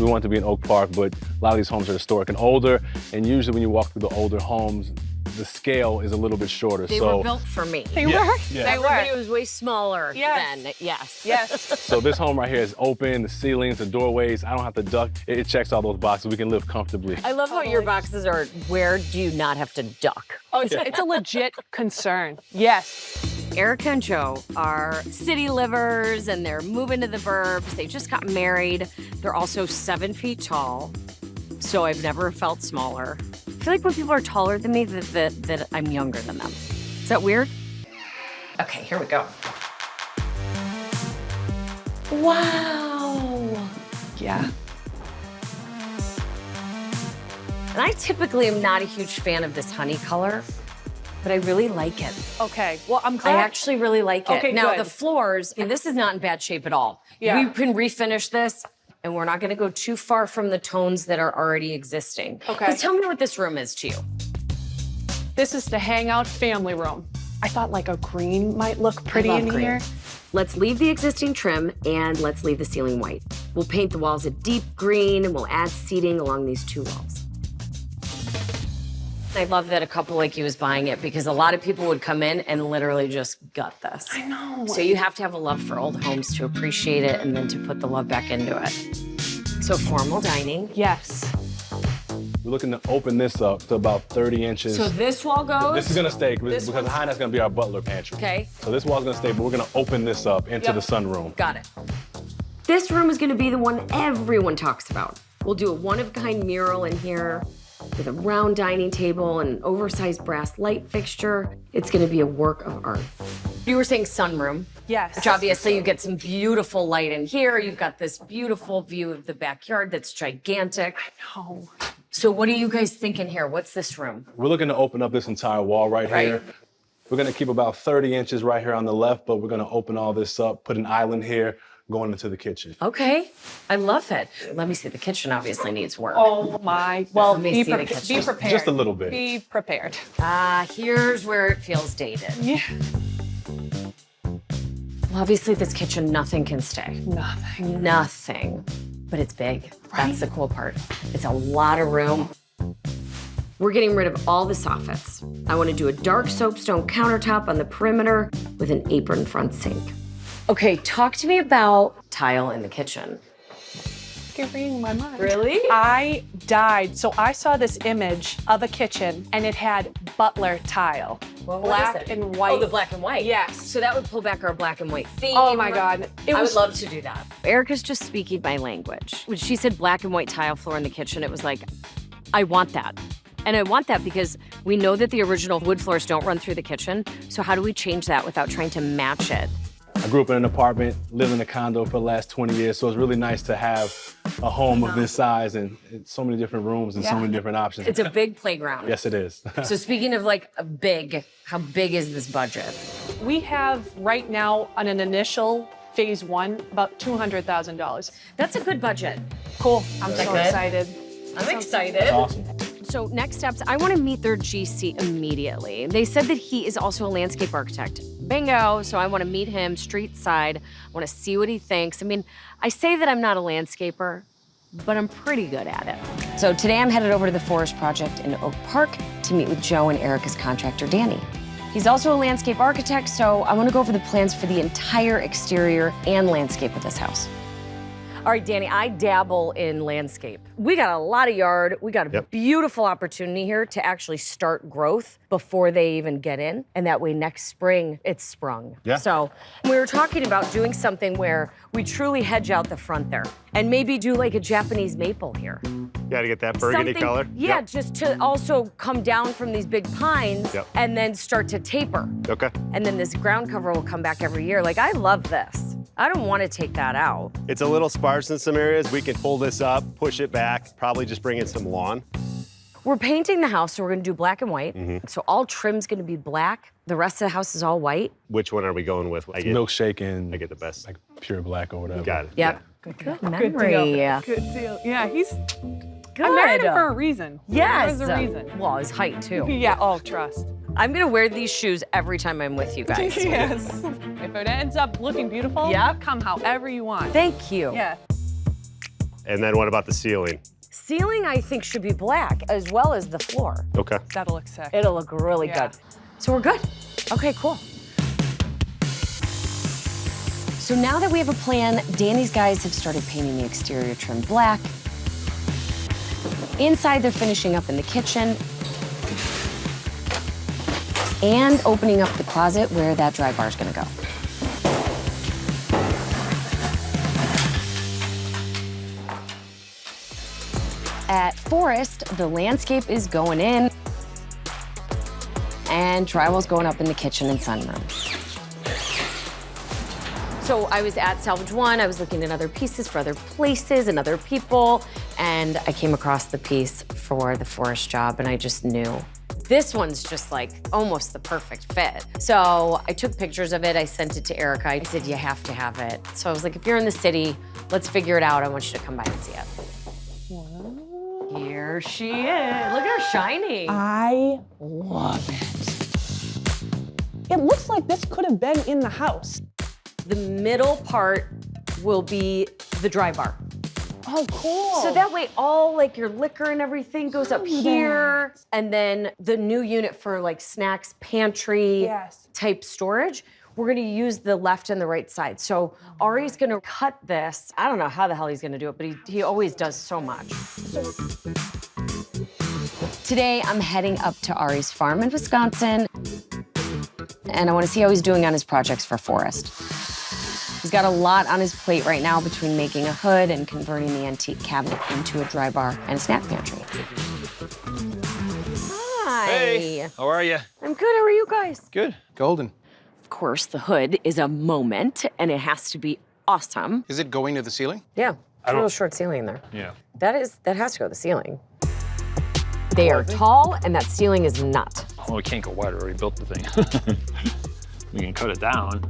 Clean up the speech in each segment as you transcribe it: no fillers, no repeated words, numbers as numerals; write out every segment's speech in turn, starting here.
We want it to be in Oak Park, but a lot of these homes are historic and older, and usually when you walk through the older homes, the scale is a little bit shorter. They were built for me. They were? Yeah. Everybody was way smaller then, Yes. So this home right here is open, the ceilings, the doorways, I don't have to duck. It checks all those boxes. We can live comfortably. I love how your boxes are, where do you not have to duck? Oh, it's a legit concern. Yes. Erica and Joe are city livers and they're moving to the burbs. They just got married. They're also 7 feet tall, so I've never felt smaller. I feel like when people are taller than me, that I'm younger than them. Is that weird? Okay, here we go. Wow. Yeah. And I typically am not a huge fan of this honey color, but I really like it. Okay. Well, I'm glad. I actually really like it. Okay, now, good. the floors, and this is not in bad shape at all. Yeah. We can refinish this, and we're not gonna go too far from the tones that are already existing. Okay. 'Cause tell me what this room is to you. This is the hangout family room. I thought like a green might look pretty I love in green. here. Let's leave the existing trim and let's leave the ceiling white. We'll paint the walls a deep green and we'll add seating along these 2 walls. I love that a couple like you is buying it because a lot of people would come in and literally just gut this. I know. So you have to have a love for old homes to appreciate it and then to put the love back into it. So formal dining. Yes. We're looking to open this up to about 30 inches. So this wall goes? This is gonna stay because one's- behind that's gonna be our butler pantry. Okay. So this wall's gonna stay, but we're gonna open this up into the sunroom. Got it. This room is gonna be the one everyone talks about. We'll do a one-of-a-kind mural in here with a round dining table and an oversized brass light fixture. It's gonna be a work of art. You were saying sunroom. Yes. Which obviously you get some beautiful light in here. You've got this beautiful view of the backyard that's gigantic. Oh. So what are you guys thinking here? What's this room? We're looking to open up this entire wall right here. We're gonna keep about 30 inches right here on the left, but we're gonna open all this up, put an island here, going into the kitchen. Okay, I love it. Let me see, the kitchen obviously needs work. Oh my. Well, Let me be, see the kitchen. be prepared. Just a little bit. Be prepared. Here's where it feels dated. Yeah. Well, obviously this kitchen, nothing can stay. Nothing. Nothing. But it's big. That's the cool part. It's a lot of room. We're getting rid of all the soffits. I want to do a dark soapstone countertop on the perimeter with an apron front sink. Okay, talk to me about tile in the kitchen. You're reading my mind. Really? I died. So I saw this image of a kitchen and it had butler tile. Well, black and white. Oh, the black and white. Yes. So that would pull back our black and white theme. Oh my God. I would love to do that. Erica's just speaking my language. When she said black and white tile floor in the kitchen, it was like, I want that. And I want that because we know that the original wood floors don't run through the kitchen. So how do we change that without trying to match it? I grew up in an apartment, lived in a condo for the last 20 years, so it's really nice to have a home of this size and so many different rooms and so many different options. It's a big playground. Yes, it is. So speaking of like a big, how big is this budget? We have right now on an initial phase 1 about $200,000. That's a good budget. Cool. I'm that so good? excited. I'm excited. Awesome. So next steps, I want to meet their GC immediately. They said that he is also a landscape architect. Bingo, so I want to meet him street side. I want to see what he thinks. I mean, I say that I'm not a landscaper, but I'm pretty good at it. So today I'm headed over to the Forest Project in Oak Park to meet with Joe and Erica's contractor, Danny. He's also a landscape architect, so I want to go over the plans for the entire exterior and landscape of this house. All right, Danny, I dabble in landscape. We got a lot of yard. We got a beautiful opportunity here to actually start growth before they even get in. And that way next spring, it's sprung. Yeah. So we were talking about doing something where we truly hedge out the front there and maybe do like a Japanese maple here. Yeah, to get that burgundy color. Yeah, Yep. just to also come down from these big pines Yep. and then start to taper. Okay. And then this ground cover will come back every year. Like, I love this. I don't want to take that out. It's a little sparse in some areas. We can pull this up, push it back, probably just bring in some lawn. We're painting the house, so we're gonna do black and white. Mm-hmm. So all trim's gonna be black. The rest of the house is all white. Which one are we going with? I get, Milkshake and I get the best. like pure black or whatever. Got it. Yep. Good memory. Good deal. Yeah, he's Good. I married him for a reason. Yes. There's a reason. Well, his height, too. Yeah, oh, trust. I'm gonna wear these shoes every time I'm with you guys. Yes. If it ends up looking beautiful, Yep. come however you want. Thank you. Yeah. And then what about the ceiling? Ceiling, I think, should be black, as well as the floor. Okay. That'll look sick. It'll look really Yeah. good. So we're good. Okay, cool. So now that we have a plan, Danny's guys have started painting the exterior trim black. Inside, they're finishing up in the kitchen and opening up the closet where that dry bar is gonna go. At Forest, the landscape is going in and drywall's going up in the kitchen and sunroom. So I was at Salvage One, I was looking at other pieces for other places and other people, and I came across the piece for the Forest job, and I just knew this one's just like almost the perfect fit. So I took pictures of it, I sent it to Erica. I said, you have to have it. So I was like, if you're in the city, let's figure it out. I want you to come by and see it. Here she is. Look at her shining. I love it. It looks like this could have been in the house. The middle part will be the dry bar. Oh, cool. So that way all like your liquor and everything goes up here. And then the new unit for like snacks, pantry type storage, we're gonna use the left and the right side. So Ari's gonna cut this. I don't know how the hell he's gonna do it, but he always does so much. Today I'm heading up to Ari's farm in Wisconsin, and I wanna see how he's doing on his projects for Forest. He's got a lot on his plate right now between making a hood and converting the antique cabinet into a dry bar and a snack pantry. Hi. Hey, how are you? I'm good, how are you guys? Good. Golden. Of course, the hood is a moment, and it has to be awesome. Is it going to the ceiling? Yeah, it's a little short ceiling there. Yeah. That has to go to the ceiling. They are tall, and that ceiling is not. Well, we can't go wide. We already built the thing. We can cut it down.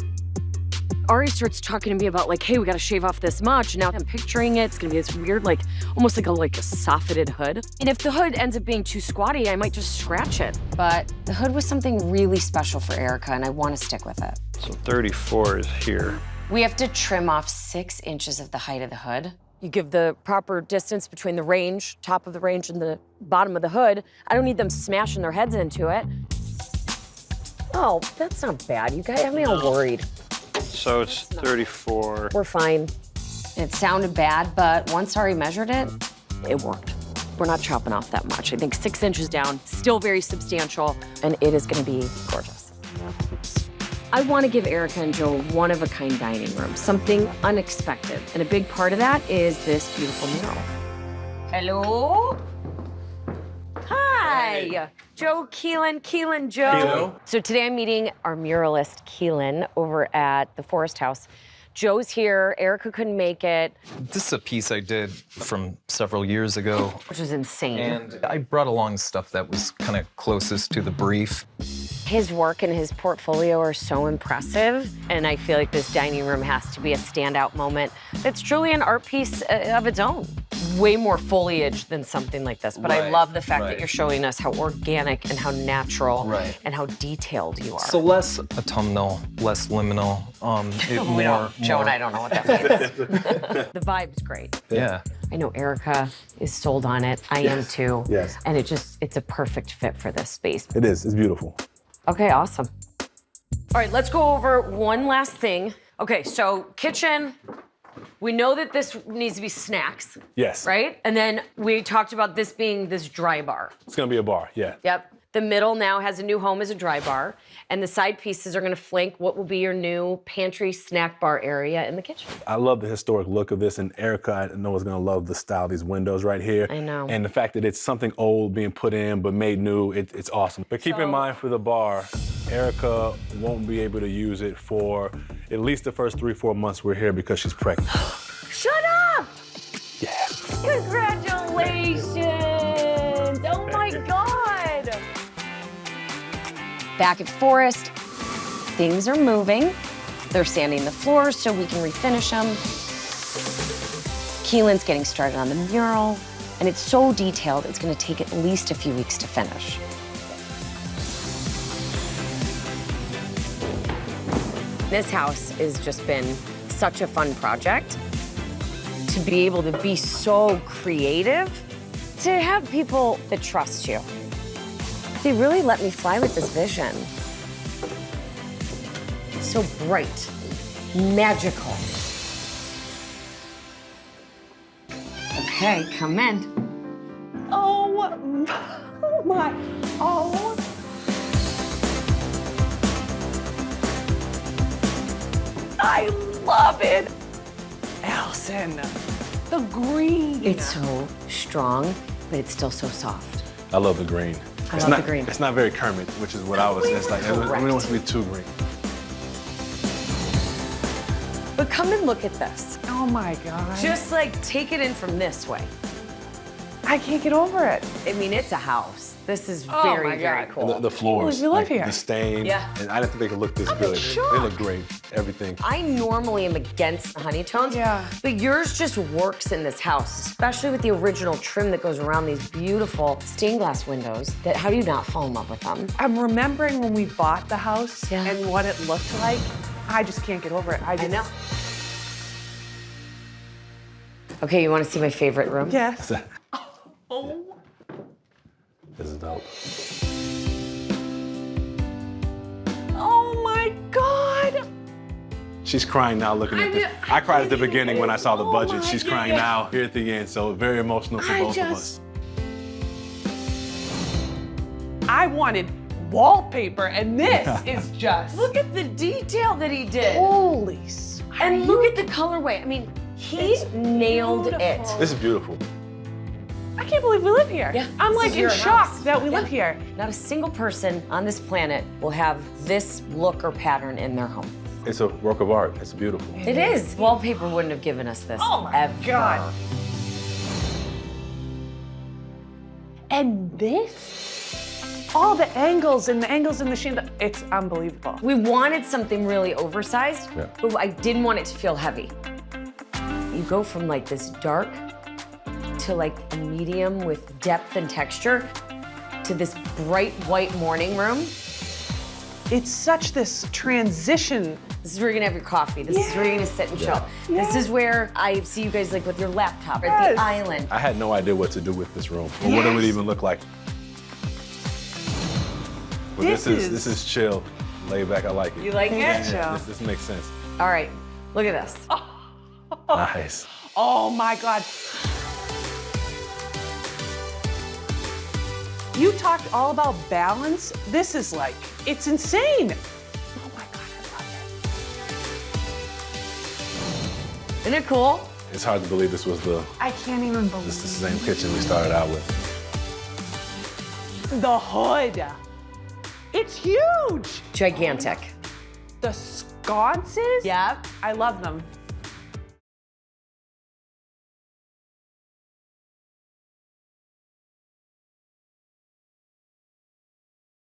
Ari starts talking to me about like, hey, we gotta shave off this much. And now I'm picturing it. It's gonna be this weird, like, almost like a soffitted hood. And if the hood ends up being too squatty, I might just scratch it. But the hood was something really special for Erica, and I wanna stick with it. So 34 is here. We have to trim off 6 inches of the height of the hood. You give the proper distance between the range, top of the range, and the bottom of the hood. I don't need them smashing their heads into it. Oh, that's not bad. You guys have me all worried. So it's 34. We're fine. It sounded bad, but once Ari measured it, it worked. We're not chopping off that much. I think 6 inches down, still very substantial, and it is gonna be gorgeous. I wanna give Erica and Joe a one-of-a-kind dining room, something unexpected. And a big part of that is this beautiful mural. Hello? Hi, Joe Keelan, Joe. Kilo. So today I'm meeting our muralist, Keelan, over at the Forest House. Joe's here, Erica couldn't make it. This is a piece I did from several years ago. Which was insane. And I brought along stuff that was kind of closest to the brief. His work and his portfolio are so impressive, and I feel like this dining room has to be a standout moment that's truly an art piece of its own. Way more foliage than something like this, but I Right, love the fact that right. you're showing us how organic and how natural Right. and how detailed you are. So less autumnal, less liminal. Joe and I don't know what that means. The vibe's great. Yeah. I know Erica is sold on it. I am too. Yes. And it's a perfect fit for this space. It is. It's beautiful. Okay, awesome. All right, let's go over one last thing. Okay, so kitchen, we know that this needs to be snacks, Yes. right? And then we talked about this being this dry bar. It's gonna be a bar. Yeah. Yep. The middle now has a new home as a dry bar, and the side pieces are gonna flank what will be your new pantry snack bar area in the kitchen. I love the historic look of this, and Erica, I know, is gonna love the style of these windows right here. I know. And the fact that it's something old being put in but made new, it's awesome. But keep in mind for the bar, Erica won't be able to use it for at least the first 3-4 months we're here because she's pregnant. Shut up! Yeah. Congratulations! Oh my God! Back at Forest, things are moving. They're sanding the floors so we can refinish them. Keelan's getting started on the mural, and it's so detailed, it's gonna take at least a few weeks to finish. This house has just been such a fun project. to be able to be so creative, to have people that trust you. They really let me fly with this vision. So bright, magical. Okay, come in. Oh my, oh. I love it. Alison, the green. It's so strong, but it's still so soft. I love the green. I It's love not, the green. It's not very Kermit, which is what I was. It's like, we don't want it to be too green. But come and look at this. Oh my God. Just like take it in from this way. I can't get over it. I mean, it's a house. This is Oh very, my very God. cool. The floors, you live like, here. the stain. Yeah. And I didn't think they could look this good. shocked. They look great, everything. I normally am against the honey tones, Yeah. but yours just works in this house, especially with the original trim that goes around these beautiful stained glass windows. That how do you not fall in love with them? I'm remembering when we bought the house Yeah. and what it looked like. I just can't get over it. I know. Okay, you want to see my favorite room? Yes. Oh. This is dope. Oh my God. She's crying now looking at this. I cried at the beginning when I saw the budget. She's crying now here at the end, so very emotional for both of us. I wanted wallpaper, and this is just Look at the detail that he did. holy. And look at the colorway. I mean, he nailed it. beautiful. This is beautiful. I can't believe we live here. Yeah, I'm this like is in your shock house. that we Yeah. live here. Not a single person on this planet will have this look or pattern in their home. It's a work of art. It's beautiful. It is. Wallpaper wouldn't have given us this. Oh my ever. God. And this, all the angles and the angles in the chandelier, it's unbelievable. We wanted something really oversized, Yeah. but I didn't want it to feel heavy. You go from like this dark to like a medium with depth and texture to this bright white morning room. It's such this transition. This is where you're gonna have your coffee. This is where you're gonna sit and chill. This is where I see you guys like with your laptop at Yes. the island. I had no idea what to do with this room or what it would even look like. But this is chill, laid back. I like it. You like it? Yeah, this makes sense. All right, look at this. Nice. Oh my God. You talked all about balance. This is like, it's insane. Oh my God, I love it. Isn't it cool? It's hard to believe this was the I can't even believe the same kitchen we started out with. the hood. It's huge. Gigantic. The sconces. Yeah. I love them.